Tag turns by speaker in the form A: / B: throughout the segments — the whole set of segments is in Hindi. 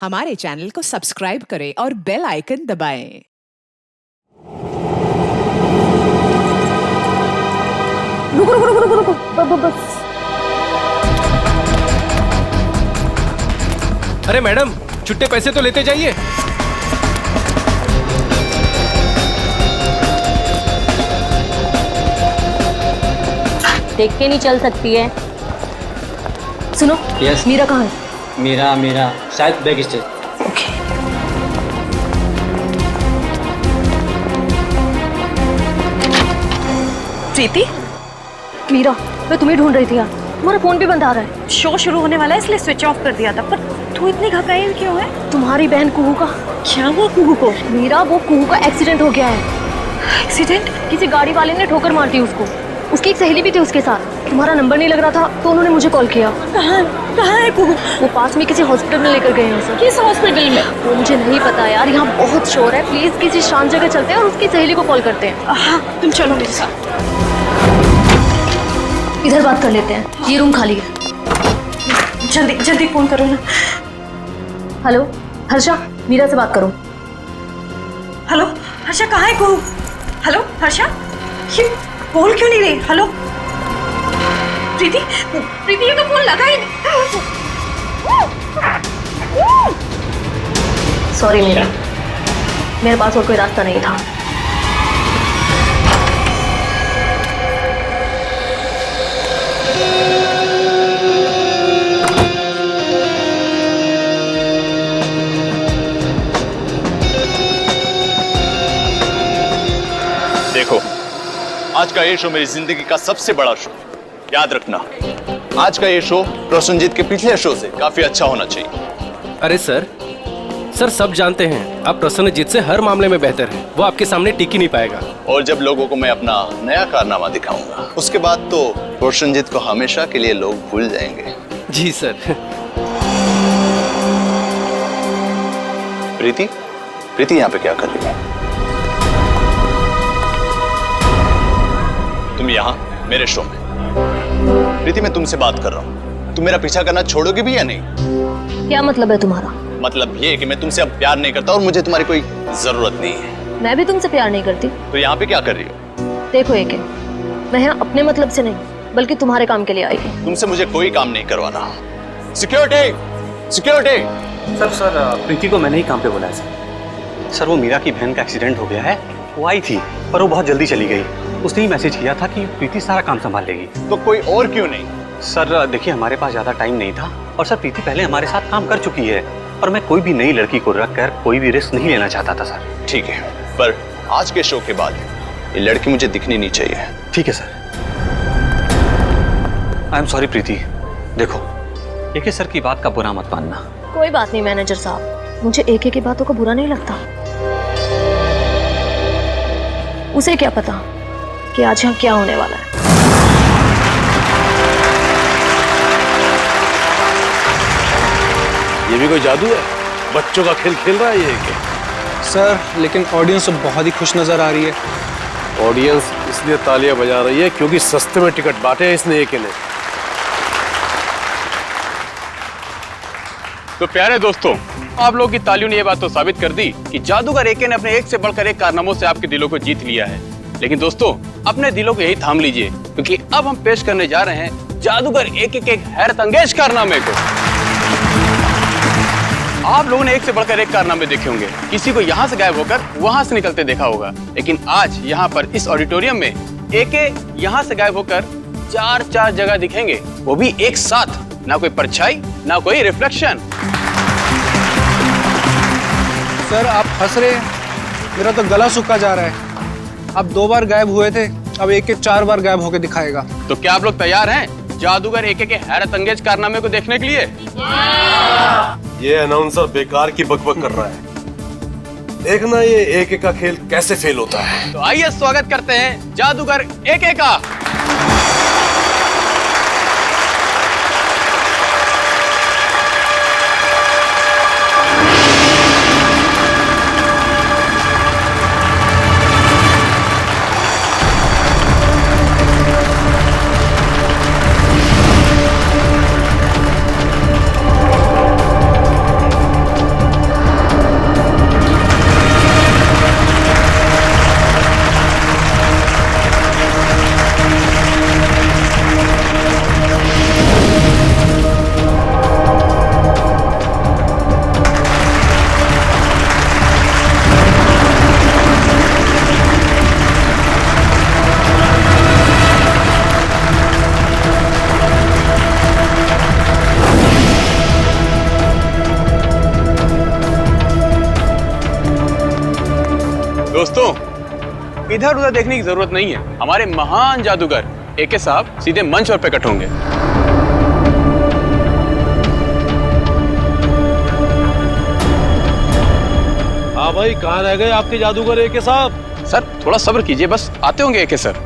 A: हमारे चैनल को सब्सक्राइब करें और बेल आइकन दबाएं।
B: रुको रुको रुको रुको रुको बस।
C: अरे मैडम, छुट्टे पैसे तो लेते जाइए।
B: देख के नहीं चल सकती है। सुनो,
D: यस।
B: मीरा कहाँ है?
D: मेरा शायद बैग स्टेज।
B: ओके।
E: प्रीति,
B: मीरा, मैं तुम्हें ढूंढ रही थी यार। तुम्हारा फोन भी बंद आ रहा है।
E: शो शुरू होने वाला है इसलिए स्विच ऑफ कर दिया था। पर तू इतनी घबराई क्यों है?
B: तुम्हारी बहन कुहू का।
E: क्या हुआ कुहू को?
B: मीरा, वो कुहू का एक्सीडेंट हो गया है।
E: एक्सीडेंट?
B: किसी गाड़ी वाले ने ठोकर मार दी उसको। उसकी एक सहेली भी थी उसके साथ। तुम्हारा नंबर नहीं लग रहा था तो उन्होंने मुझे कॉल किया।
E: कहाँ है कुहू?
B: वो पास में किसी हॉस्पिटल में लेकर गए हैं उसे।
E: किस हॉस्पिटल में?
B: वो मुझे नहीं पता यार, यहाँ बहुत शोर है। प्लीज किसी शांत जगह चलते हैं और उसकी सहेली को कॉल करते हैं।
E: हाँ, तुम चलो मेरे साथ।
B: इधर बात कर लेते हैं, ये रूम खाली है।
E: जल्दी जल्दी फोन करो ना।
B: हेलो हर्षा, मीरा से बात करो।
E: हेलो हर्षा, कहाँ है कुहू? हेलो हर्षा, ये बोल क्यों नहीं रही? हेलो प्रीति, प्रीति ये तो फोन लगा ही नहीं।
B: सॉरी मीरा, मेरे पास और कोई रास्ता नहीं था।
F: देखो, आज का ये शो मेरी जिंदगी का सबसे बड़ा शो। याद रखना, आज का ये शो प्रसन्नजीत के पिछले शो से काफी अच्छा होना चाहिए।
C: अरे सर सब जानते हैं आप प्रसन्नजीत से हर मामले में बेहतर हैं। वो आपके सामने टिक ही नहीं पाएगा।
F: और जब लोगों को मैं अपना नया कारनामा दिखाऊंगा, उसके बाद तो प्रसन्नजीत को हमेशा के लिए लोग भूल जाएंगे।
C: जी सर।
F: प्रीति, प्रीति यहाँ पे क्या कर रही है? तुम यहाँ मेरे शो में। प्रीति, मैं तुमसे बात कर रहा हूँ। तुम मेरा पीछा करना छोड़ोगे भी या नहीं?
B: क्या मतलब है तुम्हारा?
F: मतलब ये कि मैं तुमसे अब प्यार नहीं करता और मुझे तुम्हारी कोई जरूरत नहीं है।
B: मैं भी तुमसे प्यार नहीं करती।
F: तो यहाँ पे क्या कर रही हो?
B: देखो एके, मैं यहाँ अपने मतलब से नहीं बल्कि तुम्हारे काम के लिए आई हूँ।
F: तुमसे मुझे कोई काम नहीं करवाना। Security, security.
D: सर प्रीति को मैंने ही काम पे बुलाया सर। वो मीरा की बहन का एक्सीडेंट हो गया है। वो आई थी पर वो बहुत जल्दी चली गई। उसने ही मैसेज किया था कि प्रीति सारा काम संभाल लेगी।
F: तो कोई और क्यों नहीं?
D: सर देखिए, हमारे पास ज्यादा टाइम नहीं था और सर प्रीति पहले हमारे साथ काम कर चुकी है और मैं कोई भी नई लड़की को रख कर कोई भी रिस्क नहीं लेना चाहता था सर।
F: ठीक है, पर आज के शो के बाद ये लड़की मुझे दिखनी नहीं चाहिए।
D: ठीक है सर। आई एम सॉरी प्रीति। देखो, एके सर की बात का बुरा मत मानना।
B: कोई बात नहीं मैनेजर साहब, मुझे एके की बातों का बुरा नहीं लगता। उसे क्या पता कि आज यहाँ क्या होने वाला है।
G: ये भी कोई जादू है? बच्चों का खेल खेल रहा है ये क्या?
H: सर लेकिन ऑडियंस तो बहुत ही खुश नजर आ रही है।
G: ऑडियंस इसलिए तालियां बजा रही है क्योंकि सस्ते में टिकट बांटे हैं इसने एक ने।
F: तो प्यारे दोस्तों, आप लोगों की तालियों ने ये बात तो साबित कर दी कि जादूगर एके ने अपने एक से बढ़कर एक कारनामों से आपके दिलों को जीत लिया है। लेकिन दोस्तों, अपने दिलों को यही थाम लीजिए क्योंकि अब हम पेश करने जा रहे हैं जादूगर एके के एक हैरत अंगेज कारनामे को। आप लोगों ने एक से बढ़कर एक कारनामे देखे होंगे। किसी को यहाँ से गायब होकर वहां से निकलते देखा होगा, लेकिन आज यहाँ पर इस ऑडिटोरियम में एके यहाँ से गायब होकर चार जगह दिखेंगे, वो भी एक साथ। ना कोई परछाई, ना कोई रिफ्लेक्शन।
H: सर आप हंस रहे हैं, मेरा तो गला सूखा जा रहा है। आप 2 बार गायब हुए थे, अब एक 4 बार गायब होके दिखाएगा।
F: तो क्या आप लोग तैयार हैं जादूगर एके के हैरत अंगेज कारनामे को देखने के लिए?
G: ये अनाउंसर बेकार की बकबक कर रहा है। देखना ये एके का खेल कैसे फेल होता है।
F: तो आइए स्वागत करते हैं जादूगर एके का। दोस्तों, इधर उधर देखने की जरूरत नहीं है। हमारे महान जादूगर एके साहब सीधे मंच पर प्रकट होंगे।
G: हाँ भाई, कहाँ रह गए आपके जादूगर एके साहब?
F: सर थोड़ा सब्र कीजिए, बस आते होंगे एके सर।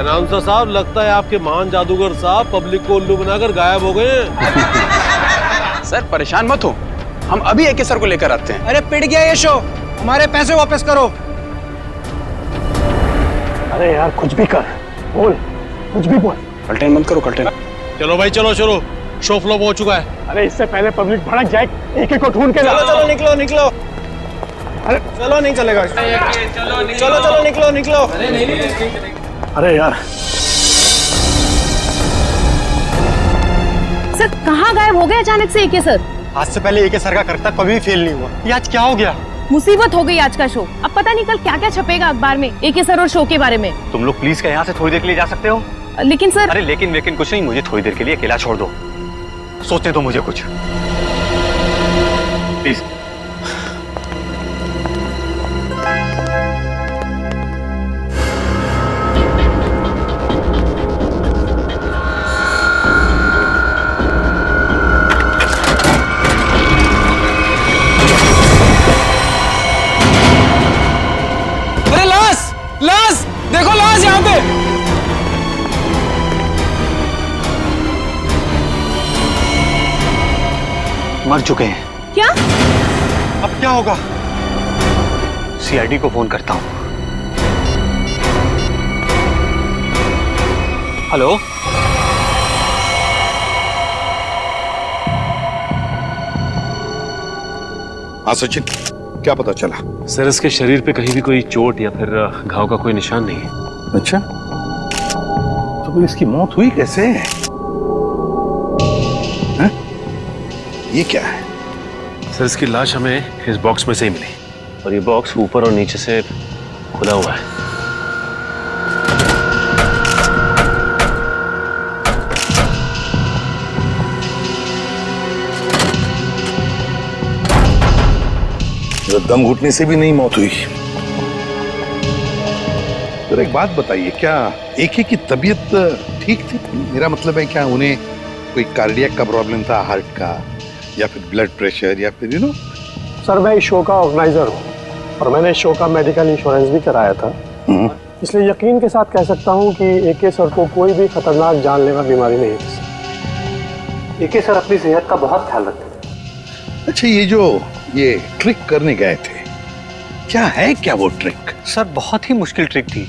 G: अनाउंसर साहब, लगता है आपके महान जादूगर साहब पब्लिक को उल्लू बनाकर गायब हो गए हैं।
F: सर परेशान मत हो, हम अभी एके सर को लेकर आते हैं।
H: अरे पिट गया ये शो, हमारे पैसे वापस करो।
I: अरे यार कुछ भी कर, बोल, कुछ भी बोल।
F: कल्टेन मत करो, कल्टेन।
G: चलो भाई चलो चलो, शो फ्लॉप हो चुका है।
I: अरे इससे पहले पब्लिक भड़क जाए, एके को ढूंढ के ला।
H: चलो चलो निकलो निकलो। अरे चलो नहीं चलेगा। चलो चलो निकलो निकलो।
I: अरे यार
B: सर कहाँ गायब हो गए अचानक से एके सर?
I: आज से पहले एके सर का करतब कभी भी फेल नहीं हुआ। ये आज क्या हो गया?
B: मुसीबत हो गई आज का शो। अब पता नहीं कल क्या क्या छपेगा अखबार में एके सर और शो के बारे में।
D: तुम लोग प्लीज क्या यहाँ से थोड़ी देर के लिए जा सकते हो?
B: लेकिन सर।
D: अरे लेकिन कुछ नहीं, मुझे थोड़ी देर के लिए अकेला छोड़ दो, सोचने दो मुझे कुछ, प्लीज।
C: अरे लाश, लाश देखो, लाश यहाँ पे।
D: मर चुके हैं।
B: क्या?
I: अब क्या होगा?
D: सीआईडी को फोन करता हूँ। हेलो,
J: हाँ सचिन, क्या पता चला?
K: सर इसके शरीर पे कहीं भी कोई चोट या फिर घाव का कोई निशान नहीं है।
J: अच्छा, तो फिर इसकी मौत हुई कैसे? हैं? ये क्या है?
K: सर इसकी लाश हमें इस बॉक्स में से ही मिली, और ये बॉक्स ऊपर और नीचे से खुला हुआ है।
J: दम घुटने से भी नहीं मौत हुई। तो एक बात बताइए, क्या एके की तबीयत ठीक थी? मेरा मतलब है, क्या उन्हें कोई कार्डियक का प्रॉब्लम था, हार्ट का, या फिर ब्लड प्रेशर, या फिर
I: सर मैं इस शो का ऑर्गेनाइजर हूँ और मैंने इस शो का मेडिकल इंश्योरेंस भी कराया था, इसलिए यकीन के साथ कह सकता हूँ कि एके सर को कोई भी खतरनाक जानलेवा बीमारी नहीं थी।
D: एके सर अपनी सेहत का बहुत ख्याल रखते थे।
J: अच्छा, ये ट्रिक करने गए थे, क्या है क्या वो ट्रिक?
D: सर बहुत ही मुश्किल ट्रिक थी।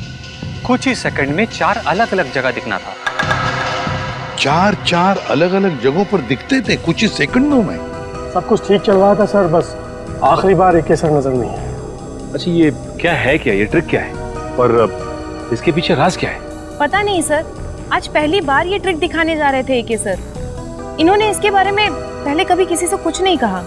D: कुछ ही सेकंड में 4 अलग अलग जगह दिखना था।
J: 4 अलग अलग जगहों पर दिखते थे कुछ ही सेकंडों में?
I: सब कुछ ठीक चल रहा था सर, बस आखिरी बार एके सर नजर नहीं है।
K: अच्छा ये क्या है, क्या ये ट्रिक क्या है, और इसके पीछे राज क्या है?
B: पता नहीं सर, आज पहली बार ये ट्रिक दिखाने जा रहे थे एके सर। इन्होंने इसके बारे में पहले कभी किसी से कुछ नहीं कहा।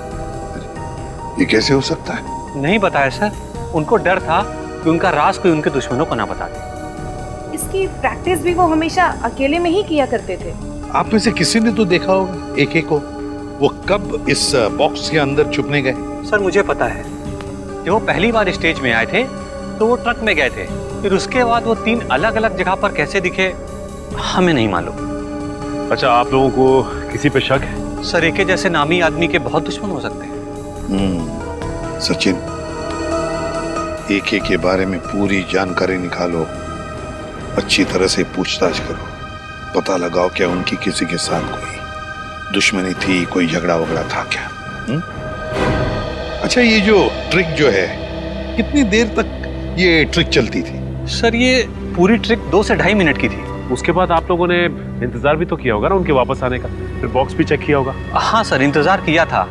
J: ये कैसे हो सकता है?
D: नहीं बताया सर, उनको डर था कि उनका राज कोई उनके दुश्मनों को ना बता दे।
B: इसकी प्रैक्टिस भी वो हमेशा अकेले में ही किया करते थे।
J: आप में से किसी ने तो देखा होगा एके को, वो कब इस बॉक्स के अंदर छुपने गए?
D: सर मुझे पता है, जब वो पहली बार स्टेज में आए थे तो वो ट्रक में गए थे, फिर उसके बाद वो 3 अलग अलग जगह पर कैसे दिखे हमें नहीं मालूम।
K: अच्छा, आप लोगों को किसी पे शक है?
D: सर एके जैसे नामी आदमी के बहुत दुश्मन हो सकते हैं।
J: सचिन, एके के बारे में पूरी जानकारी निकालो, अच्छी तरह से पूछताछ करो, पता लगाओ क्या उनकी किसी के साथ कोई दुश्मनी थी, कोई झगड़ा वगड़ा था क्या? अच्छा, ये जो ट्रिक जो है, कितनी देर तक ये ट्रिक चलती थी?
D: सर ये पूरी ट्रिक 2 से 2.5 मिनट की थी।
K: उसके बाद आप लोगों ने इंतजार भी तो किया होगा ना उनके वापस आने का, फिर बॉक्स भी चेक किया होगा।
D: हाँ सर, इंतजार किया था,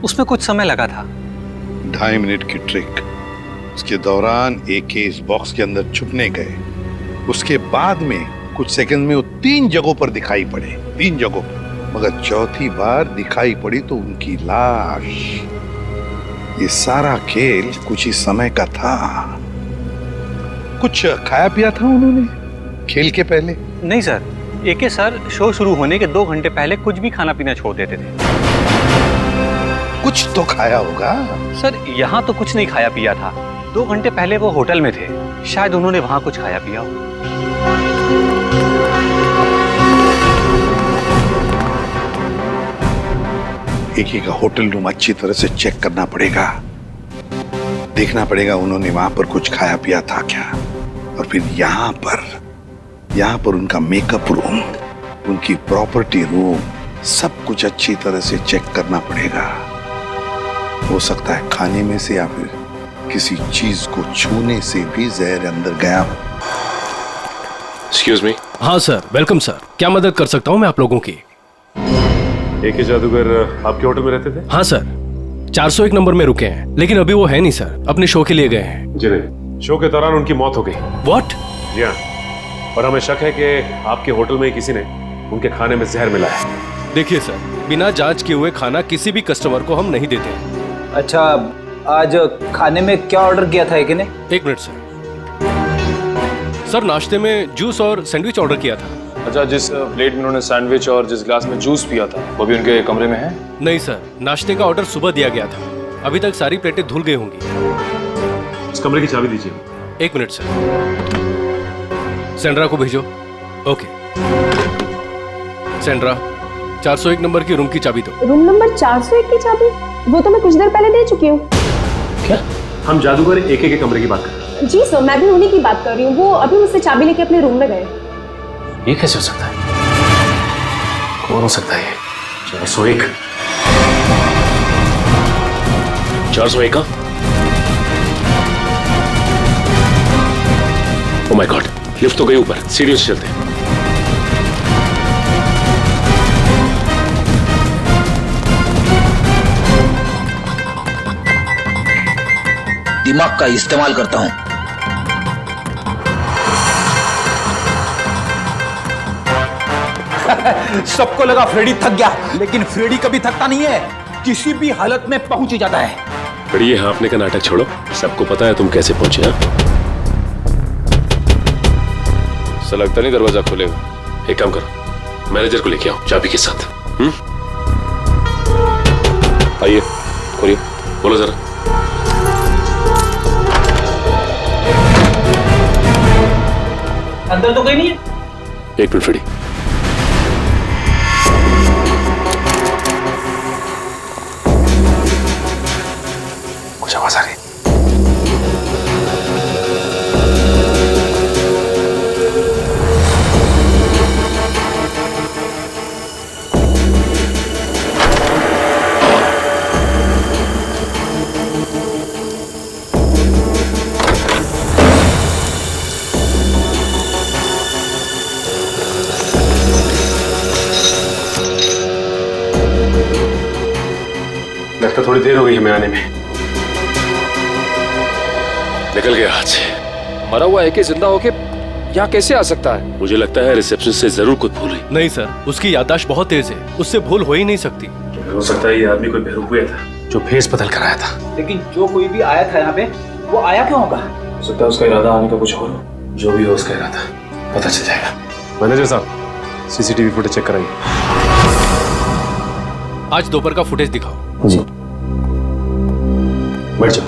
D: उसमें कुछ समय लगा था।
J: 2.5 मिनट की ट्रिक, उसके दौरान एके इस बॉक्स के अंदर छुपने गए, उसके बाद में कुछ सेकंड में वो 3 जगहों पर दिखाई पड़े, 3 जगहों पर, मगर चौथी बार दिखाई पड़ी तो उनकी लाश। ये सारा खेल कुछ ही समय का था। कुछ खाया पिया था उन्होंने खेल के पहले?
D: नहीं सर, एके सर शो शुरू होने के 2 घंटे पहले कुछ भी खाना पीना छोड़ देते थे।
J: कुछ तो खाया होगा।
D: सर यहाँ तो कुछ नहीं खाया पिया था। 2 घंटे पहले वो होटल में थे, शायद उन्होंने वहां कुछ खाया पिया हो।
J: एक का होटल रूम अच्छी तरह से चेक करना पड़ेगा, देखना पड़ेगा उन्होंने वहां पर कुछ खाया पिया था क्या। और फिर यहाँ पर उनका मेकअप रूम, उनकी प्रॉपर्टी रूम, सब कुछ अच्छी तरह से चेक करना पड़ेगा। हो सकता है खाने में से या फिर किसी चीज को छूने से भी जहर अंदर गया।
K: Excuse me.
C: हाँ सर, वेलकम सर। क्या मदद कर सकता हूँ मैं आप लोगों की?
K: AK जादूगर आपके होटल में रहते थे?
C: हाँ सर, 401 नंबर में रुके हैं, लेकिन अभी वो है नहीं सर, अपने शो के लिए गए हैं।
K: जी नहीं, शो के दौरान उनकी मौत हो गई।
C: व्हाट?
K: जी हाँ, और हमें शक है कि आपके होटल में किसी ने उनके खाने में जहर मिलाया है।
C: देखिए सर, बिना जांच किए हुए खाना किसी भी कस्टमर को हम नहीं देते।
L: अच्छा, आज खाने में क्या ऑर्डर किया था एके ने?
C: 1 मिनट सर। सर नाश्ते में जूस और सैंडविच ऑर्डर किया था।
M: अच्छा, जिस प्लेट में उन्होंने सैंडविच और जिस ग्लास में जूस पिया था वो भी उनके कमरे में है?
C: नहीं सर, नाश्ते का ऑर्डर सुबह दिया गया था, अभी तक सारी प्लेटें धुल गई होंगी।
K: इस कमरे की चाबी दीजिए।
C: 1 मिनट सर। सेंड्रा को भेजो। ओके सेंड्रा, 401 नंबर की रूम की चाबी दो।
N: रूम नंबर 401 की चाबी? वो तो मैं कुछ देर पहले दे चुकी हूँ।
K: क्या? हम जादूगर AK के कमरे की बात कर रहे हैं।
N: जी सर, मैं भी उन्हीं की बात कर रही हूँ। वो अभी मुझसे चाबी लेके अपने रूम में गए।
K: ये कैसे हो सकता है? कौन हो सकता है ये? 401? 401 का? ओह माय गॉड, लिफ्ट तो गई ऊपर, सीढ़ियों से चलते हैं।
L: दिमाग का इस्तेमाल करता हूं। सबको लगा फ्रेडी थक गया, लेकिन फ्रेडी कभी थकता नहीं है, किसी भी हालत में पहुंच ही जाता है।
K: फ्रेडी, ये हाँफने का नाटक छोड़ो, सबको पता है तुम कैसे पहुंचे। ऐसा लगता नहीं दरवाजा खोलेगा। एक काम करो, मैनेजर को लेके आओ चाबी के साथ। आइए, खोलिए, बोलो जरा।
L: अंदर तो कोई नहीं है।
K: 1 मिनट फ्रेडी। कुछ आवाज आ रही। लगता थोड़ी देर हो गई हमें आने में। निकल गया हाथ से।
M: मरा हुआ AK जिंदा होके यहाँ कैसे आ सकता है?
K: मुझे लगता है रिसेप्शन से जरूर कुछ भूल हुई।
C: नहीं सर, उसकी याददाश्त बहुत तेज है, उससे भूल हो ही नहीं सकती।
K: हो सकता है ये आदमी कोई बेरुपया था जो भेस बदल कर आया था।
L: लेकिन जो कोई भी आया था यहाँ पे, वो आया क्यों होगा?
K: हो सकता है उसका इरादा आने का कुछ और हो। जो भी हो उसका इरादा पता चल जाएगा। मैनेजर साहब, CCTV फुटेज चेक कराइए।
C: आज दोपहर का फुटेज दिखाओ।
K: जी। बैठ जाओ।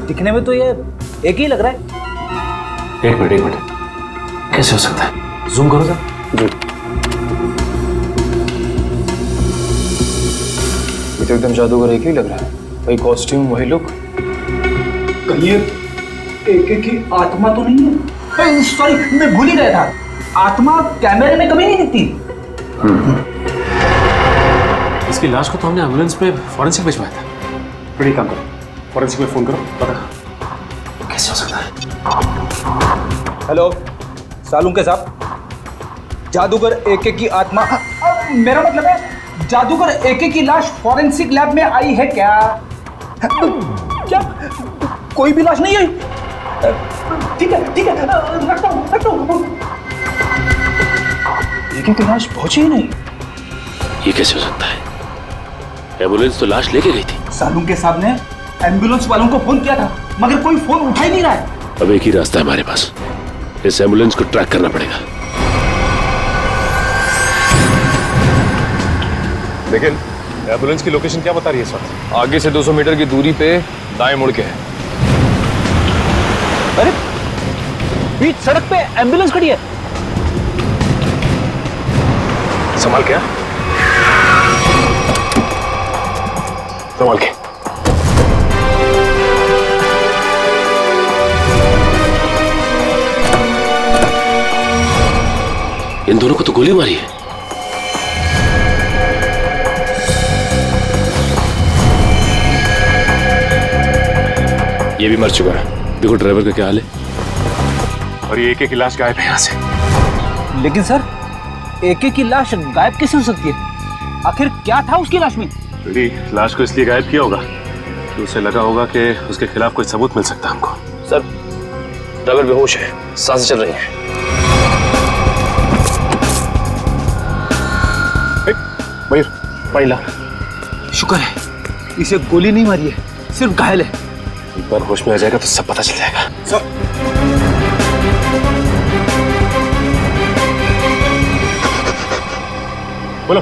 L: दिखने में तो ये एक ही लग रहा है।
K: एक मिनट, कैसे हो सकता है? जूम करो सर। जी।
M: ये तो एकदम जादूगर एक ही लग रहा है। वही कॉस्ट्यूम, वही लुक।
L: कहीं एक की आत्मा तो नहीं है? सॉरी, मैं भूल ही गया था। आत्मा कैमरे में कभी नहीं दिखती।
K: इसकी लाश को तो हमने एम्बुलेंस में फॉरेंसिक भिजवाया था। बड़ी काम करो, फॉरेंसिक में फोन करो, पता कैसे हो सकता है।
L: हेलो सालुंके साहब, जादूगर AK की आत्मा, मेरा मतलब है जादूगर AK की लाश फॉरेंसिक लैब में आई है क्या? क्या कोई भी लाश नहीं आई? ठीक है रखता हूँ। AK की लाश पहुंची ही नहीं।
K: ये कैसे हो सकता है? एम्बुलेंस तो लाश लेके गई थी।
L: सालुंके साहब ने एम्बुलेंस वालों को फोन किया था मगर कोई फोन उठा ही नहीं रहा है।
K: अब एक ही रास्ता है हमारे पास, इस एम्बुलेंस को ट्रैक करना पड़ेगा।
M: लेकिन एम्बुलेंस की लोकेशन क्या बता रही है इस वक्त? आगे से 200 मीटर की दूरी पे दाएं मुड़ के है।
L: अरे बीच सड़क पे एम्बुलेंस खड़ी है।
M: संभाल के, संभाल के।
K: इन दोनों को तो गोली मारी है। ये भी मर चुका है। देखो ड्राइवर का क्या हाल है।
M: और ये एक लाश गायब है यहाँ से।
L: लेकिन सर एके की लाश गायब कैसे हो सकती है? आखिर क्या था उसकी लाश में?
K: लाश को इसलिए गायब किया होगा कि उसे लगा होगा कि उसके खिलाफ कोई सबूत मिल सकता है हमको।
C: सर ड्राइवर बेहोश है, सांसें चल रही हैं।
M: मयूर पानी ला।
L: शुक्र है इसे गोली नहीं मारी है, सिर्फ घायल है।
K: एक बार होश में आ जाएगा तो सब पता चल जाएगा।
L: सर
K: बोलो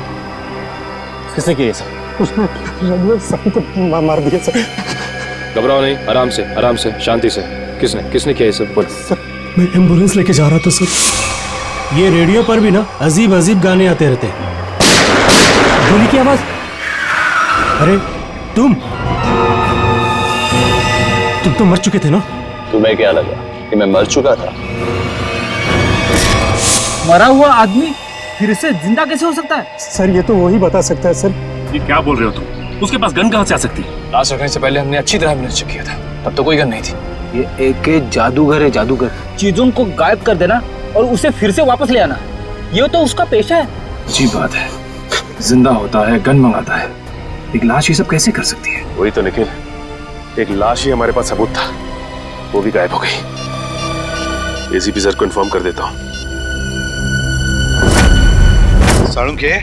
K: किसने किया ये सब?
I: उसने रघुवीर साहब को मार दिया सर।
K: घबराओ नहीं, आराम से शांति से। किसने किया ये सब? बोलो।
O: सर मैं एम्बुलेंस लेके जा रहा था सर। ये रेडियो पर भी ना अजीब अजीब गाने आते रहते हैं। गोली की आवाज। अरे तुम तो मर चुके थे ना?
M: तुम्हें क्या लगा कि मैं मर चुका था?
L: मरा हुआ आदमी फिर से जिंदा कैसे हो सकता है?
I: सर ये तो वही बता सकता है सर।
K: ये क्या बोल रहे हो तुम? उसके पास गन कहाँ से आ सकती है?
C: लाश रखने से पहले हमने अच्छी तरह एम्बुलेंस चेक किया था, तब तो कोई गन नहीं थी।
L: ये एके जादूगर है, जादूगर। चीजों को गायब कर देना और उसे फिर से वापस ले आना, ये तो उसका पेशा है।
C: अजीब बात है, जिंदा होता है, गन मंगाता है, एक लाश ये सब कैसे कर सकती है?
K: वही तो निखिल, एक लाश ही हमारे पास सबूत था, वो भी गायब हो गई। एसीपी सर को इन्फॉर्म कर देता हूँ।
J: साळुंखे,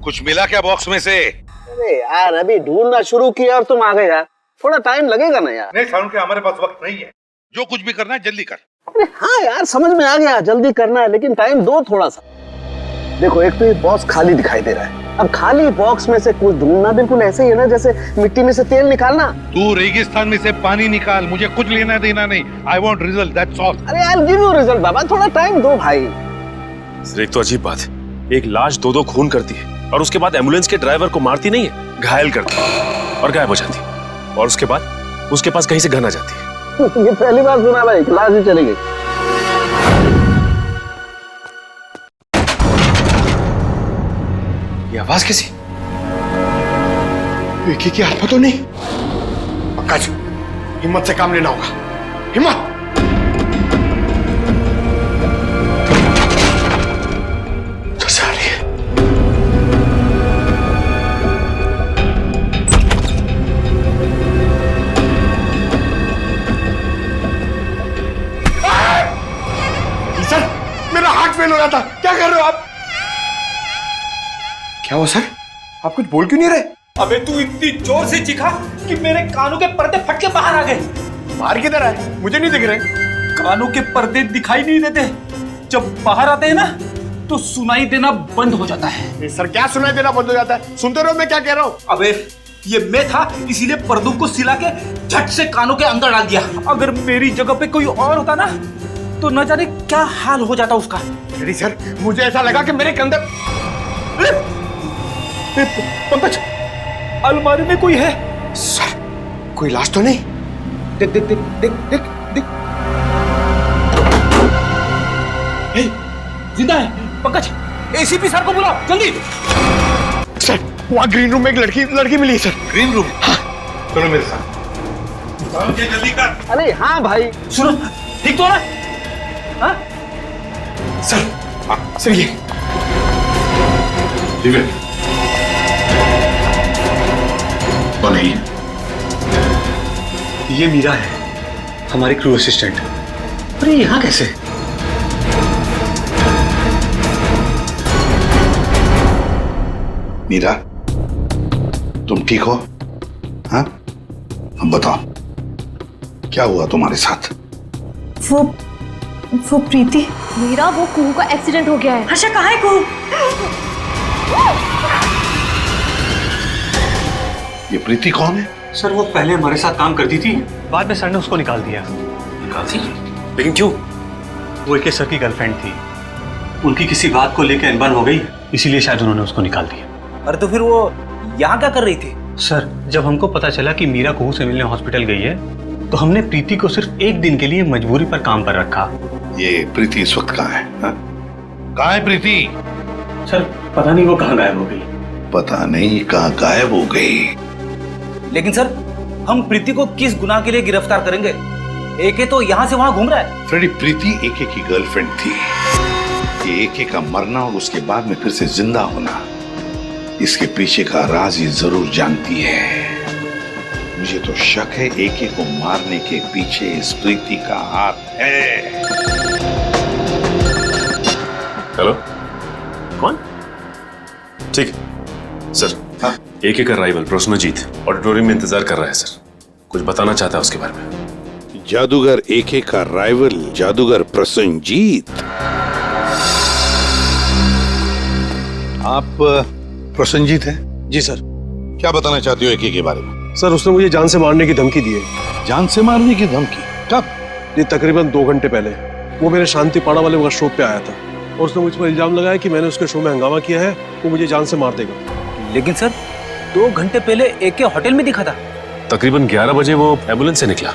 J: कुछ मिला क्या बॉक्स में से?
P: अरे यार अभी ढूंढना शुरू किया और तुम आ गए यार, थोड़ा टाइम लगेगा ना यार।
J: नहीं साळुंखे, हमारे पास वक्त नहीं है, जो कुछ भी करना है जल्दी कर।
P: अरे हाँ यार समझ में आ गया, जल्दी करना है लेकिन टाइम दो थोड़ा सा। देखो एक तो ये बॉक्स खाली दिखाई दे रहा है, अब खाली बॉक्स में से कुछ ढूंढना बिल्कुल ऐसे ही है ना जैसे मिट्टी में से तेल निकालना।
J: तू रेगिस्तान में से पानी निकाल, मुझे कुछ लेना देना नहीं। I want result, that's all.
P: अरे I will give you result बाबा, थोड़ा टाइम दो भाई।
K: एक तो अजीब बात है, एक लाश दो खून करती है और उसके बाद एम्बुलेंस के ड्राइवर को मारती नहीं है, घायल करती है और गायब हो जाती है, और उसके बाद उसके पास कहीं से गन आ जाती है।
P: ये पहली बार सुना भाई, लाश ही चली गई।
Q: ये आवाज कैसी? विकी की आत्मा तो नहीं? पंकज, हिम्मत से काम लेना होगा, हिम्मत। तो जा रही है। सर मेरा हार्ट फेल हो रहा था, क्या कर रहे हो आप? क्या हुआ सर, आप कुछ बोल क्यों नहीं रहे?
L: अबे तू इतनी जोर से चीखा कि मेरे कानों के पर्दे फट के बाहर आ गए।
Q: बाहर किधर आए? मुझे नहीं दिख रहे।
L: कानों के पर्दे दिखाई नहीं देते, जब बाहर आते हैं ना तो सुनाई देना बंद हो जाता है।
Q: सर क्या सुनाई देना बंद हो जाता है? सुनते रहो मैं क्या कह रहा हूँ।
L: अबे ये मैं था, इसीलिए पर्दों को सिला के झट से कानों के अंदर डाल दिया। अगर मेरी जगह पे कोई और होता ना तो न जाने क्या हाल हो जाता उसका।
Q: नहीं सर, मुझे ऐसा लगा कि मेरे अंदर।
L: पंकज, अलमारी में कोई है।
Q: सर कोई लाश तो नहीं?
L: देख देख देख देख देख देख, जिंदा है। पंकज, एसीपी सर को बुलाओ जल्दी।
Q: सर वहाँ ग्रीन रूम में एक लड़की मिली है सर।
J: Green room? हाँ। चलो मेरे साथ। जल्दी कर।
P: अरे हाँ भाई।
L: सुनो, ठीक तो ना? हाँ?
Q: सर ये
J: ठीक है। कौन है
Q: ये मीरा है, हमारी क्रू असिस्टेंट। अरे यहाँ कैसे?
J: मीरा, तुम ठीक हो? हाँ? अब बताओ क्या हुआ तुम्हारे साथ?
B: वो प्रीति।
N: मीरा, वो कुहू का एक्सीडेंट हो गया है।
E: हर्षा कहाँ है कुहू?
J: ये प्रीति कौन है?
D: सर वो पहले हमारे साथ काम करती थी, बाद में सर ने उसको निकाल दिया।
K: निकाल दी? लेकिन क्यों?
D: वो एक सर की गर्लफ्रेंड थी, उनकी किसी बात को लेकर अनबन हो गई, इसीलिए शायद उन्होंने उसको निकाल दिया।
L: अरे तो फिर वो यहाँ क्या कर रही थी?
D: सर जब हमको पता चला कि मीरा कुहू से मिलने हॉस्पिटल गई है, तो हमने प्रीति को सिर्फ एक दिन के लिए मजबूरी पर काम पर रखा।
J: ये प्रीति इस वक्त कहाँ है? कहाँ है प्रीति?
D: सर पता नहीं वो कहाँ गायब हो गई।
J: पता नहीं कहाँ गायब हो गई।
L: लेकिन सर हम प्रीति को किस गुनाह के लिए गिरफ्तार करेंगे? एके तो यहाँ से वहाँ घूम रहा है।
J: फ्रेडी, प्रीति एके की गर्लफ्रेंड थी। ये एके का मरना और उसके बाद में फिर से जिंदा होना, इसके पीछे का राज ये जरूर जानती है। मुझे तो शक है एके को मारने के पीछे इस प्रीति का हाथ है।
K: हेलो, कौन? ठीक है सर। हाँ? एके का राइवल प्रसन्नजीत ऑडिटोरियम में इंतजार कर रहा है सर, कुछ बताना चाहता है उसके बारे में।
J: जादूगर एके का राइवल जादूगर प्रसन्नजीत? आप प्रसन्नजीत हैं?
I: जी सर।
J: क्या बताना चाहते हो एके के बारे में?
I: सर उसने मुझे जान से मारने की धमकी दी है।
J: जान से मारने की धमकी? कब?
I: ये तकरीबन 2 घंटे पहले। वो मेरे शांति पाड़ा वाले वर्कशॉप पे आया था और उसने मुझ पर इल्जाम लगाया कि मैंने उसके शो में हंगामा किया है, वो मुझे जान से मार देगा।
L: लेकिन सर 2 घंटे पहले एके होटल में दिखा था।
K: तकरीबन 11 बजे वो एम्बुलेंस से निकला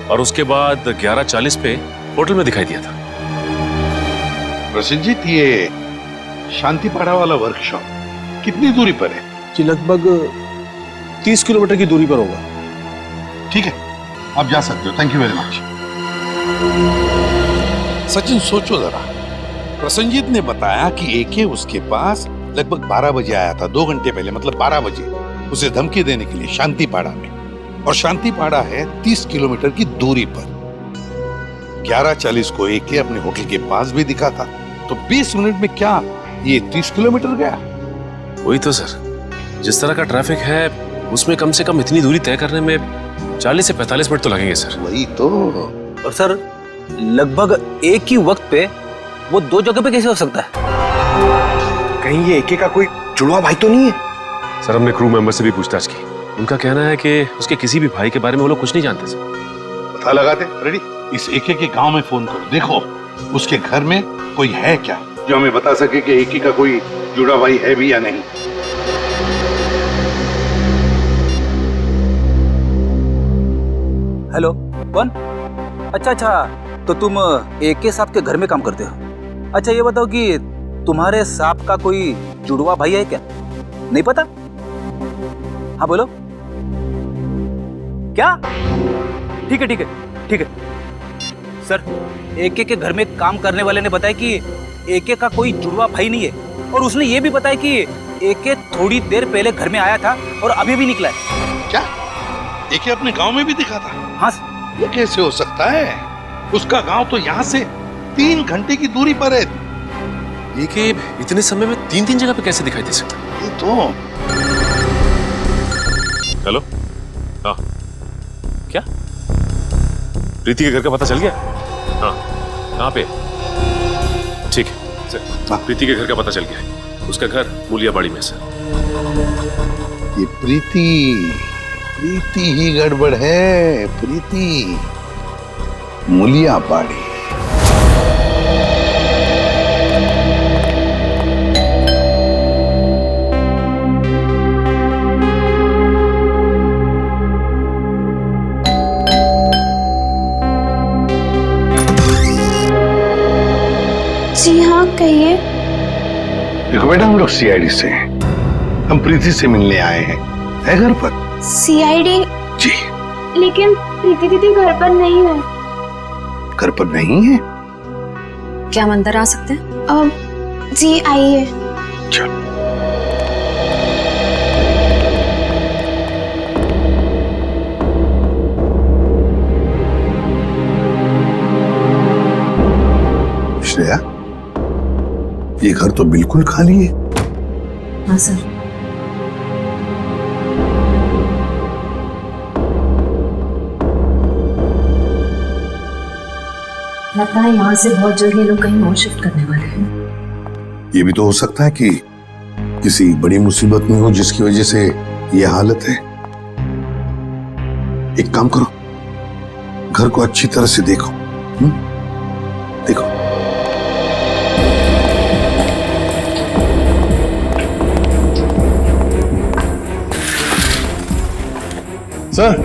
K: और उसके बाद 11:40 पे होटल में दिखाई दिया था।
J: प्रसन्नजीत, ये शांतिपाड़ा वाला वर्कशॉप कितनी दूरी पर है?
I: जी लगभग 30 किलोमीटर की दूरी पर होगा।
J: ठीक है, आप जा सकते हो। Thank you very much. Sachin सोचो जरा, प्रसन्नजीत ने बताया कि एके उसके पास लगभग 12 बजे आया था, 2 घंटे पहले, मतलब 12 बजे उसे धमकी देने के लिए शांतिपाड़ा में। और शांतिपाड़ा है 30 किलोमीटर की दूरी पर। 11:40 को एके अपने होटल के पास भी दिखा था, तो 20 मिनट में क्या ये 30 किलोमीटर गया?
K: वही तो सर, जिस तरह का ट्रैफिक है उसमें कम से कम इतनी दूरी तय करने में 40 से 45 मिनट तो लगेंगे सर।
J: वही तो।
L: और सर लगभग एक ही वक्त पे वो 2 जगह पे कैसे हो सकता है?
Q: कहीं ये एके का कोई जुड़वा भाई तो नहीं है?
K: सर हमने क्रू मेंबर से भी पूछताछ की, उनका कहना है कि उसके किसी भी भाई के बारे में वो लोग कुछ नहीं जानते सर।
J: पता लगाते रेडी, इस एके के गांव में फोन करो, देखो उसके घर में कोई है क्या जो हमें बता सके कि एके का कोई जुड़ा भाई है भी या नहीं।
L: हेलो, कौन? अच्छा, तो तुम एके साहब के घर में काम करते हो। अच्छा ये बताओ कि तुम्हारे साहब का कोई जुड़वा भाई है क्या? नहीं पता? हाँ बोलो। क्या? ठीक है सर, एके के घर में काम करने वाले ने बताया कि एके का कोई जुड़वा भाई नहीं है, और उसने ये भी बताया कि एके थोड़ी देर पहले घर में आया था और अभी भी निकला है।
J: क्या एके अपने गांव में भी दिखा था?
L: हाँ।
J: ये कैसे हो सकता है? उसका गांव तो यहाँ से 3 घंटे की दूरी पर है।
K: एके इतने समय में 3 जगह पे कैसे दिखाई दे सकता?
J: ये तो।
K: हेलो, हाँ क्या प्रीति के घर का पता चल गया? हाँ, कहाँ पे? ठीक है सर, प्रीति के घर का पता चल गया है। उसका घर मूलियाबाड़ी में सर।
J: ये प्रीति ही गड़बड़ है। प्रीति मूलियाबाड़ी।
N: जी हाँ कहिए।
J: देखो बेटा, हम लोग सीआईडी से हैं। हम प्रीति से मिलने आए हैं। है घर पर?
N: सीआईडी?
J: जी।
N: लेकिन प्रीति दीदी घर पर नहीं है।
J: घर पर नहीं है?
N: क्या हम अंदर आ सकते हैं? जी आइए।
J: चलो। श्रेया, ये घर तो बिल्कुल खाली है।
N: हाँ सर।
R: लगता है यहाँ से बहुत जल्द ये लोग कहीं और शिफ्ट करने वाले हैं।
J: ये भी तो हो सकता है कि किसी बड़ी मुसीबत में हो जिसकी वजह से ये हालत है। एक काम करो, घर को अच्छी तरह से देखो। देखो।
G: सर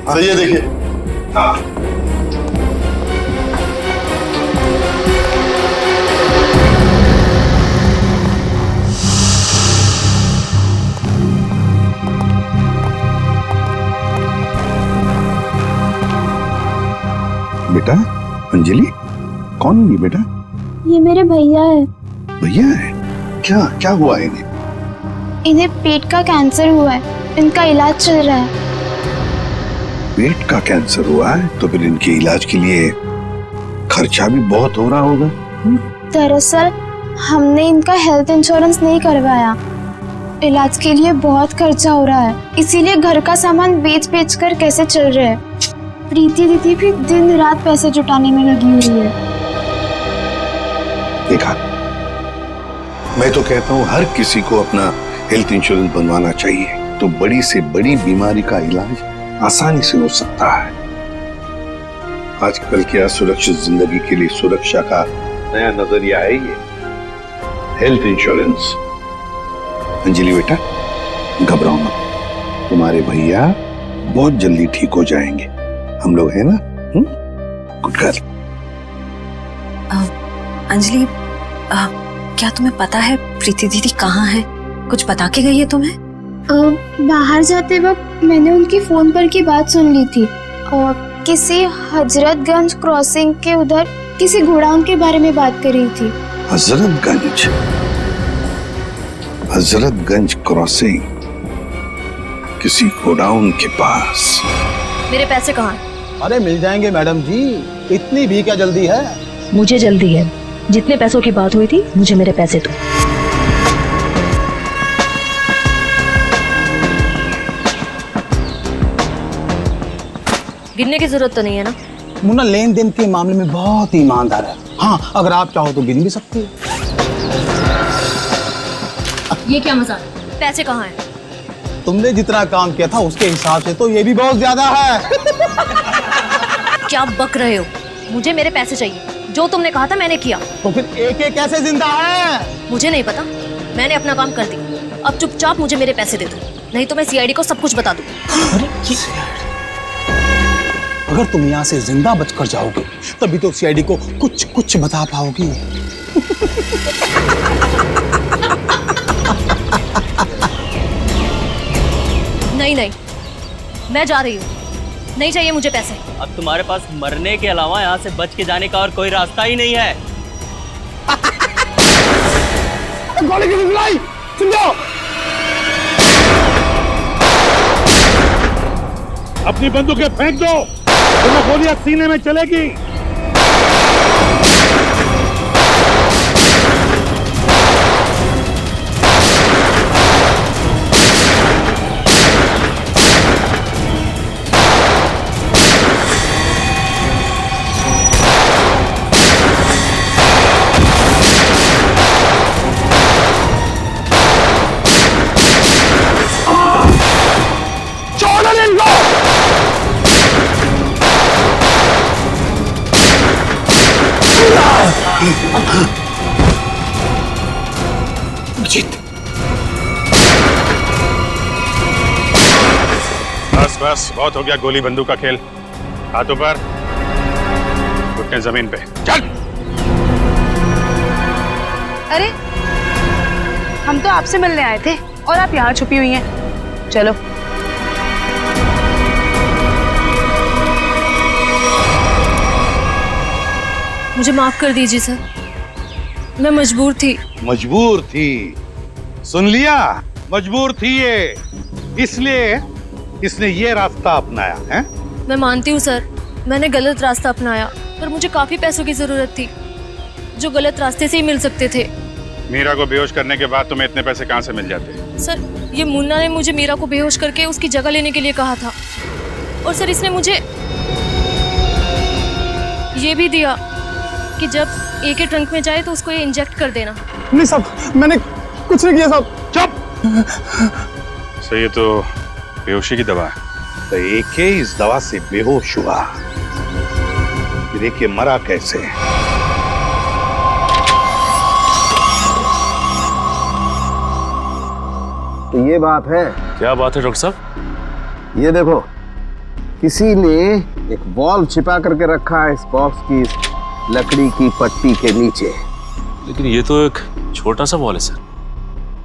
G: सही है, देखिए। हाँ।
J: बेटा अंजलि, कौन है ये बेटा?
N: ये मेरे भैया है।
J: भैया है? क्या क्या हुआ है इन्हें?
N: इन्हें पेट का कैंसर हुआ है, इनका इलाज चल रहा है।
J: पेट का कैंसर हुआ है तो फिर इनके इलाज के लिए खर्चा भी बहुत हो रहा होगा।
N: दरअसल हमने इनका हेल्थ इंश्योरेंस नहीं करवाया, इलाज के लिए बहुत खर्चा हो रहा है, इसीलिए घर का सामान बेच बेच कर कैसे चल रहे हैं। प्रीति दीदी भी दिन रात पैसे जुटाने में लगी हुई है।
J: देखा, मैं तो कहता हूँ हर किसी को अपना हेल्थ इंश्योरेंस बनवाना चाहिए, तो बड़ी से बड़ी बीमारी का इलाज आसानी से हो सकता है। आजकल के असुरक्षित जिंदगी के लिए सुरक्षा का नया नजरिया है ये हेल्थ इंश्योरेंस। अंजलि बेटा घबराओ मत, तुम्हारे भैया बहुत जल्दी ठीक हो जाएंगे, हम लोग हैं ना। Good girl.
R: अंजलि, क्या तुम्हें पता है प्रीति दीदी कहाँ है? कुछ बता के गई है तुम्हें?
N: बाहर जाते वक्त मैंने उनकी फोन पर की बात सुन ली थी और किसी हजरतगंज क्रॉसिंग के उधर किसी गोडाउन के बारे में बात कर रही थी।
J: हजरतगंज क्रॉसिंग, किसी गोडाउन के पास।
B: मेरे पैसे कहाँ हैं?
L: अरे मिल जाएंगे मैडम जी, इतनी भी क्या जल्दी है?
R: मुझे जल्दी है, जितने पैसों की बात हुई थी मुझे मेरे पैसे दो।
B: गिनने की जरूरत तो नहीं है ना?
L: मुन्ना लेन देन के मामले में बहुत ईमानदार है। हाँ, अगर आप चाहो तो गिन भी सकती है।
B: ये क्या मजाक? पैसे कहाँ हैं?
L: तुमने जितना काम किया था उसके हिसाब से तो ये भी बहुत ज्यादा है।
B: क्या बक रहे हो? मुझे मेरे पैसे चाहिए, जो तुमने कहा था मैंने किया।
L: तो फिर एक कैसे जिंदा है?
B: मुझे नहीं पता, मैंने अपना काम कर दिया। अब चुपचाप मुझे मेरे पैसे दे दो, नहीं तो मैं सीआईडी को सब कुछ बता दूँ।
L: अगर तुम यहाँ से जिंदा बचकर जाओगे तभी तो सीआईडी को कुछ कुछ बता पाओगी।
B: नहीं नहीं, मैं जा रही हूँ, नहीं चाहिए मुझे पैसे।
S: अब तुम्हारे पास मरने के अलावा यहाँ से बच के जाने का और कोई रास्ता ही नहीं है।
L: गोली की बुलाई, सुन जाओ।
G: अपनी बंदूकें फेंक दो, तुम्हें गोलियां सीने में चलेगी। बस बस, बहुत हो गया गोली बंदूक का खेल। हाथों पर, घुटने जमीन पे, चल।
B: अरे हम तो आपसे मिलने आए थे और आप यहाँ छुपी हुई हैं। चलो। मुझे माफ कर दीजिए सर, मैं मजबूर थी।
J: मजबूर थी? सुन लिया, मजबूर थी ये, इसलिए इसने ये रास्ता अपनाया है।
B: मैं मानती हूँ सर, मैंने गलत रास्ता अपनाया, पर मुझे काफी पैसों की जरूरत थी जो गलत रास्ते से ही मिल सकते थे।
K: मीरा को बेहोश करने के बाद तुम्हें इतने पैसे कहाँ से मिल जाते?
B: सर, ये मुन्ना ने मुझे मीरा को बेहोश करके उसकी जगह लेने के लिए कहा था, और सर इसने मुझे
T: ये भी दिया कि जब ए के ट्रंक में जाए तो उसको ये इंजेक्ट कर देना।
I: नहीं साहब, मैंने कुछ नहीं किया साहब।
J: चुप।
K: सर ये तो बेहोशी की दवा है।
J: तो एके इस दवा से बेहोश हुआ, फिर एके मरा कैसे?
P: तो ये बात है।
K: क्या बात है डॉक्टर साहब?
P: ये देखो, किसी ने एक बॉल छिपा करके रखा है इस बॉक्स की इस लकड़ी की पट्टी के नीचे।
K: लेकिन ये तो एक छोटा सा बॉल है सर,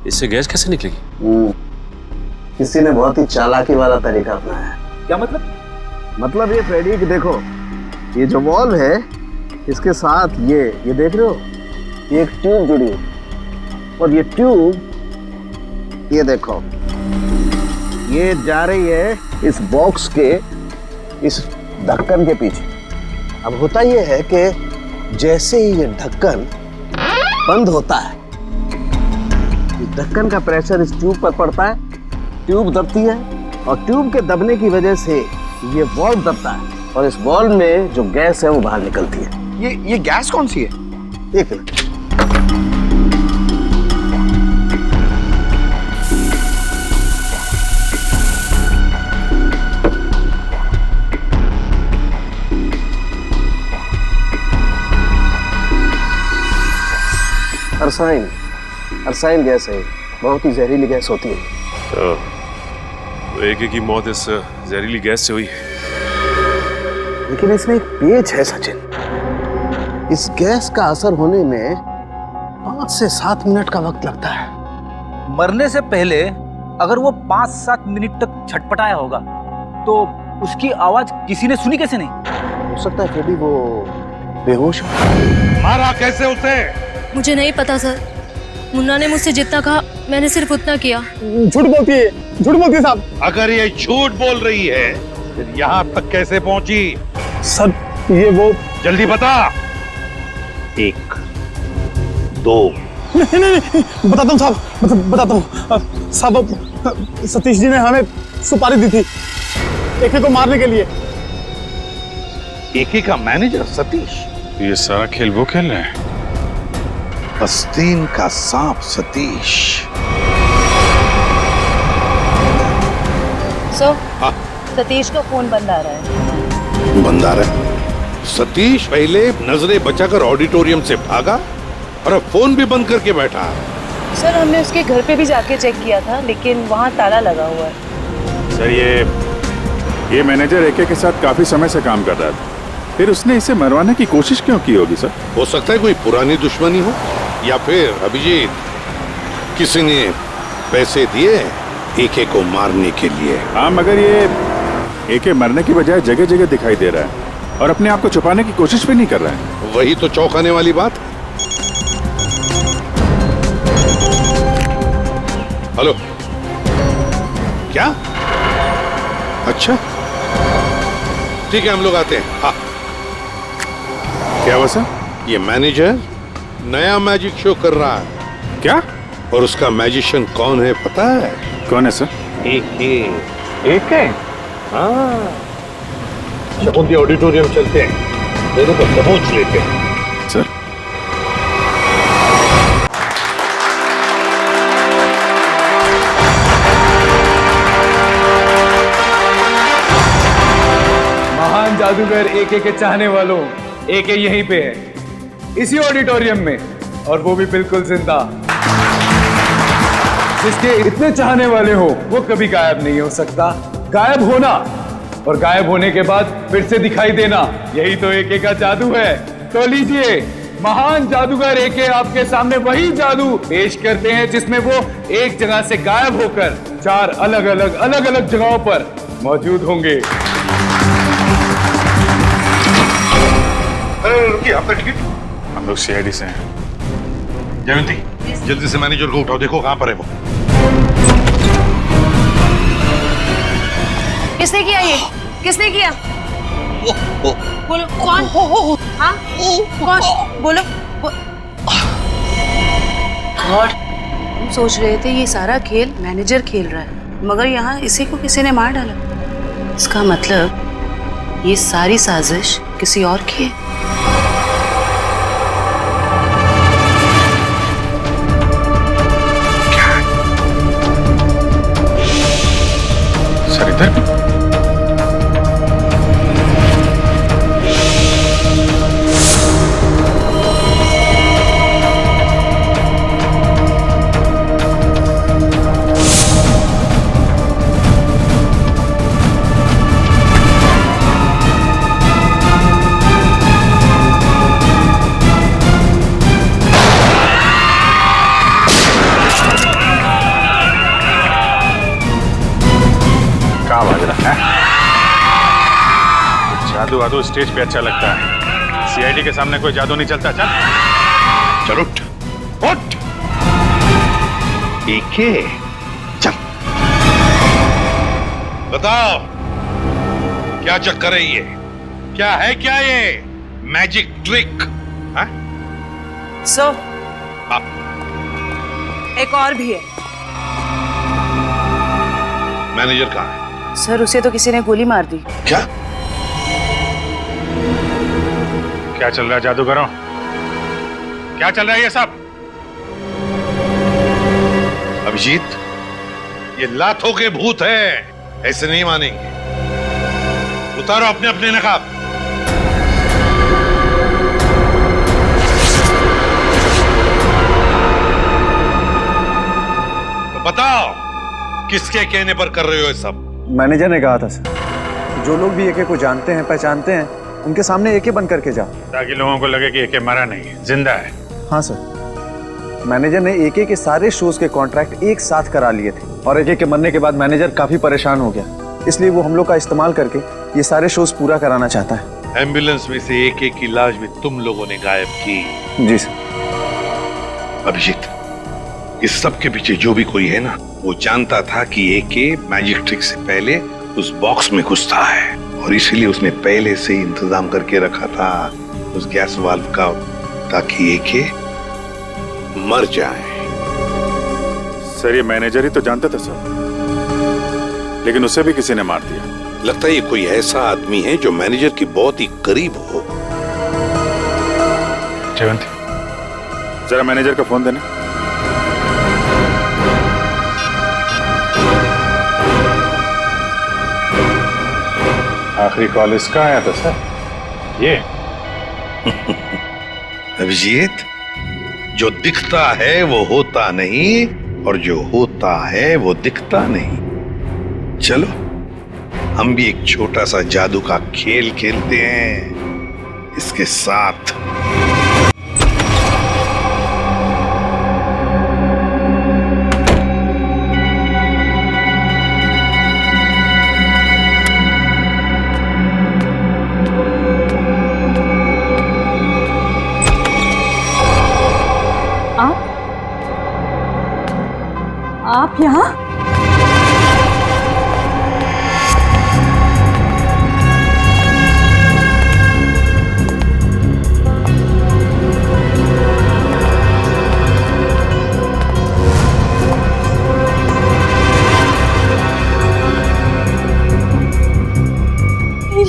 K: इससे गैस कैसे निकलेगी?
P: किसी ने बहुत ही चालाकी वाला तरीका अपनाया है।
L: क्या मतलब?
P: मतलब ये फ्रेडी कि देखो, ये जो बॉल है इसके साथ ये देख रहे हो, ये एक ट्यूब जुड़ी है और ये ट्यूब ये देखो, ये जा रही है इस बॉक्स के इस ढक्कन के पीछे। अब होता ये है कि जैसे ही ये ढक्कन बंद होता है, ढक्कन का प्रेशर इस ट्यूब पर पड़ता है, ट्यूब दबती है और ट्यूब के दबने की वजह से ये बॉल दबता है और इस बॉल में जो गैस है वो बाहर निकलती है।
L: ये गैस कौन सी है?
P: एक मिनट। अरसाइन गैस है, बहुत ही जहरीली गैस होती है।
K: तो एके की मौत इस जहरीली गैस से हुई है।
P: लेकिन इसमें एक पेच है सचिन, इस गैस का असर होने में 5 से 7 मिनट का वक्त लगता है।
L: मरने से पहले अगर वो 5-7 मिनट तक छटपटाया होगा तो उसकी आवाज किसी ने सुनी कैसे नहीं?
P: हो सकता है फिर भी वो बेहोश हो।
J: मारा कैसे उसे?
T: मुझे नहीं पता सर, मुन्ना ने मुझसे जितना कहा मैंने सिर्फ उतना किया।
I: झूठ बोलती है साहब।
J: अगर ये झूठ बोल रही है फिर यहाँ तक कैसे पहुंची?
I: सर ये वो,
J: जल्दी बता। 1 2
I: नहीं बताता हूँ साहब, बताता हूँ साहब। सतीश जी ने हमें सुपारी दी थी एके को मारने के लिए।
J: एके का मैनेजर सतीश?
K: ये सारा खेल वो खेल रहे हैं।
J: आस्तीन का सांप सतीश।
B: सतीश का फोन बंद आ रहा है।
J: बंद आ रहा है? सतीश पहले नजरें बचाकर ऑडिटोरियम से भागा और अब फोन भी बंद करके बैठा।
B: सर हमने उसके घर पे भी जाके चेक किया था लेकिन वहाँ ताला लगा हुआ है।
U: सर ये मैनेजर एके के साथ काफी समय से काम कर रहा था, फिर उसने इसे मरवाने की कोशिश क्यों की होगी सर?
J: हो सकता है कोई पुरानी दुश्मनी हो या फिर अभिजीत किसी ने पैसे दिए एके को मारने के लिए।
U: हाँ, मगर ये एके मरने की बजाय जगह जगह दिखाई दे रहा है और अपने आप को छुपाने की कोशिश भी नहीं कर रहा है।
J: वही तो चौंकाने वाली बात। हेलो, क्या? अच्छा ठीक है, हम लोग आते हैं। हाँ।
U: क्या हुआ सर?
J: ये मैनेजर नया मैजिक शो कर रहा है।
U: क्या?
J: और उसका मैजिशियन कौन है पता है?
U: कौन है सर?
J: एके। हाँ, शकुंती ऑडिटोरियम चलते हैं, देखो तो पहुंच लेते हैं।
U: सर
L: महान जादूगर एके के चाहने वालों, एके यहीं पे है, इसी ऑडिटोरियम में, और वो भी बिल्कुल जिंदा। जिसके इतने चाहने वाले हो वो कभी गायब नहीं हो सकता। गायब होना और गायब होने के बाद फिर से दिखाई देना, यही तो एके का जादू है। तो लीजिए, महान जादूगर एके आपके सामने वही जादू पेश करते हैं जिसमें वो एक जगह से गायब होकर 4 अलग अलग जगहों पर मौजूद होंगे।
J: रुकिए, आपका टिकट?
K: हम लोग सीआईडी से हैं।
J: जयंती, जल्दी से मैनेजर को उठाओ, देखो कहां पर है वो।
B: किसने किया ये? किसने किया? बोलो कौन? हाँ कौन? बोलो।
V: हम सोच रहे थे ये सारा खेल मैनेजर खेल रहा है, मगर यहाँ इसी को किसी ने मार डाला। इसका मतलब ये सारी साजिश किसी और की है।
U: सर इधर भी। जादू वादू स्टेज पे अच्छा लगता है, सीआईडी के सामने कोई जादू नहीं चलता। चल
J: चल उठ उठ। एके चल बताओ क्या चक्कर है ये? क्या है क्या ये मैजिक ट्रिक?
E: सर एक और भी है।
J: मैनेजर कहाँ है?
E: सर उसे तो किसी ने गोली मार दी।
J: क्या
U: क्या चल रहा है जादूगरों? क्या चल रहा है ये सब?
J: अभिजीत, ये लातों के भूत है, ऐसे नहीं मानेंगे। उतारो अपने अपने नकाब। तो बताओ किसके कहने पर कर रहे हो ये सब?
A: मैनेजर ने कहा था सर, जो लोग भी एके को जानते हैं पहचानते हैं उनके सामने एके बन करके जाओ,
U: ताकि लोगों को लगे कि एके मरा नहीं है, जिंदा है।
A: हाँ सर, मैनेजर ने एके के सारे शोज के कॉन्ट्रैक्ट एक साथ करा लिए थे और एके के मरने के बाद मैनेजर काफी परेशान हो गया, इसलिए वो हम लोग का इस्तेमाल करके ये सारे शोज पूरा कराना चाहता है।
J: एम्बुलेंस में से एके की लाश भी तुम लोगों ने गायब की?
A: जी सर।
J: अभिजीत, इस सब के पीछे जो भी कोई है ना, वो जानता था कि एके मैजिक ट्रिक से पहले उस बॉक्स में घुसता है और इसीलिए उसने पहले से ही इंतजाम करके रखा था उस गैस वाल्व का, ताकि एके मर जाए।
U: सर ये मैनेजर ही तो जानता था सर, लेकिन उसे भी किसी ने मार दिया।
J: लगता है ये कोई ऐसा आदमी है जो मैनेजर के बहुत ही करीब हो।
U: जयवंती, जरा मैनेजर का फोन देना। आखिरी कॉल इसका आया था सर। ये
J: अभिजीत, जो दिखता है वो होता नहीं और जो होता है वो दिखता नहीं। चलो हम भी एक छोटा सा जादू का खेल खेलते हैं इसके साथ।
E: आप यहाँ?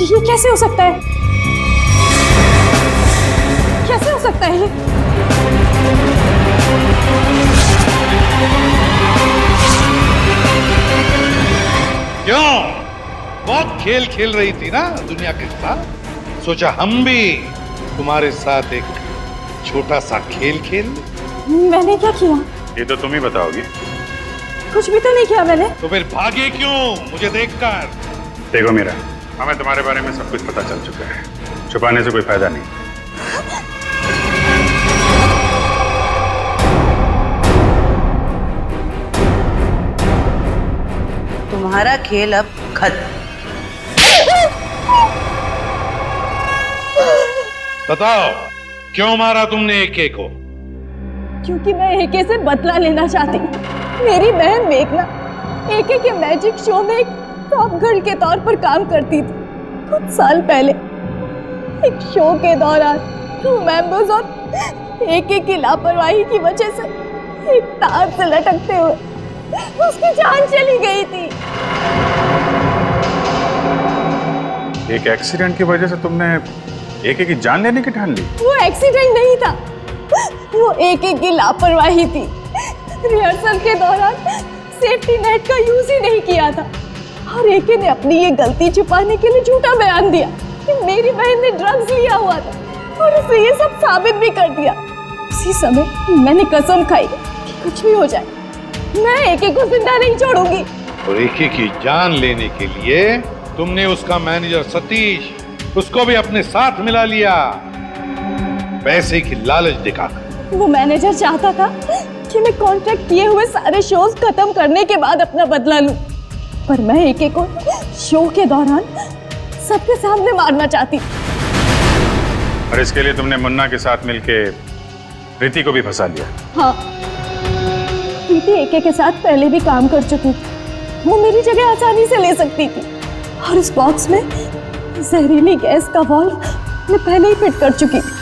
E: ये कैसे हो सकता है? कैसे हो सकता है ये?
J: क्यों? बहुत खेल खेल रही थी ना दुनिया के साथ, सोचा हम भी तुम्हारे साथ एक छोटा सा खेल खेल।
E: मैंने क्या किया?
U: ये तो तुम ही बताओगी।
E: कुछ भी तो नहीं किया मैंने।
J: तो फिर भागे क्यों मुझे देखकर?
U: देखो मीरा, हमें तुम्हारे बारे में सब कुछ पता चल चुका है, छुपाने से कोई फायदा नहीं।
V: तुम्हारा खेल अब खत्म।
J: बताओ क्यों मारा तुमने एके को?
E: क्योंकि मैं एके से बदला लेना चाहती। मेरी बहन मेघना एके के मैजिक शो में एक टॉप गर्ल के तौर पर काम करती थी। कुछ साल पहले एक शो के दौरान क्रू मेंबर्स और एके की लापरवाही की वजह से एक तार से लटकते हुए उसकी जान चली गई थी।
U: एक एक्सीडेंट की वजह से तुमने एके की जान लेने की ठान ली?
E: वो एक्सीडेंट नहीं था, वो एके की लापरवाही थी। रिहर्सल के दौरान सेफ्टी नेट का यूज ही नहीं किया था और एके ने अपनी ये गलती छुपाने के लिए झूठा बयान दिया कि मेरी बहन ने ड्रग्स लिया हुआ था और उसे ये सब साबित भी कर दिया। उसी समय मैंने कसम खाई कि कुछ भी हो जाए मैं एके को जिंदा नहीं छोड़ूंगी।
J: और एके की जान लेने के लिए तुमने उसका मैनेजर सतीश, उसको भी अपने साथ मिला लिया, पैसे की लालच दिखाकर।
E: वो मैनेजर चाहता था कि मैं कॉन्ट्रैक्ट किए हुए सारे शोज खत्म करने के बाद अपना बदला लूं, पर मैं एके को शो के दौरान सबके सामने मारना चाहती।
U: और इसके लिए तुमने मुन्ना के साथ मिलके प्रीति को भी फंसा लिया।
E: हाँ, प्रीति एके के साथ पहले भी काम कर चुकी थी, वो मेरी जगह आसानी से ले सकती थी। और उस बॉक्स में जहरीली गैस का वाल्व मैं पहले ही फिट कर चुकी थी।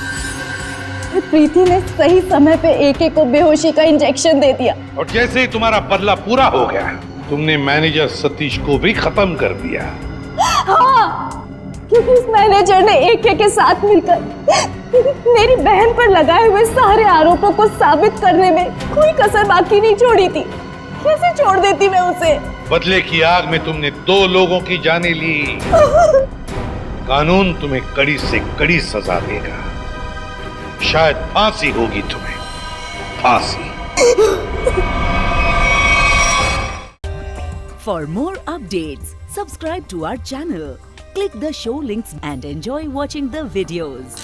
E: प्रीति ने सही समय पे एके को बेहोशी का इंजेक्शन दे दिया।
J: और जैसे ही तुम्हारा बदला पूरा हो गया, तुमने मैनेजर सतीश को भी खत्म कर दिया।
E: हाँ, क्योंकि उस मैनेजर ने एके के साथ मिलकर मेरी बहन पर लगाए हुए सारे आरोपों को साबित करने में कोई कसर बाकी नहीं छोड़ी थी। कैसे छोड़ देती मैं उसे?
J: बदले की आग में तुमने 2 लोगों की जानें ली। कानून तुम्हें कड़ी से कड़ी सजा देगा, शायद फांसी होगी तुम्हें, फांसी।
F: For more updates, subscribe to our channel, click the show links and enjoy watching the videos.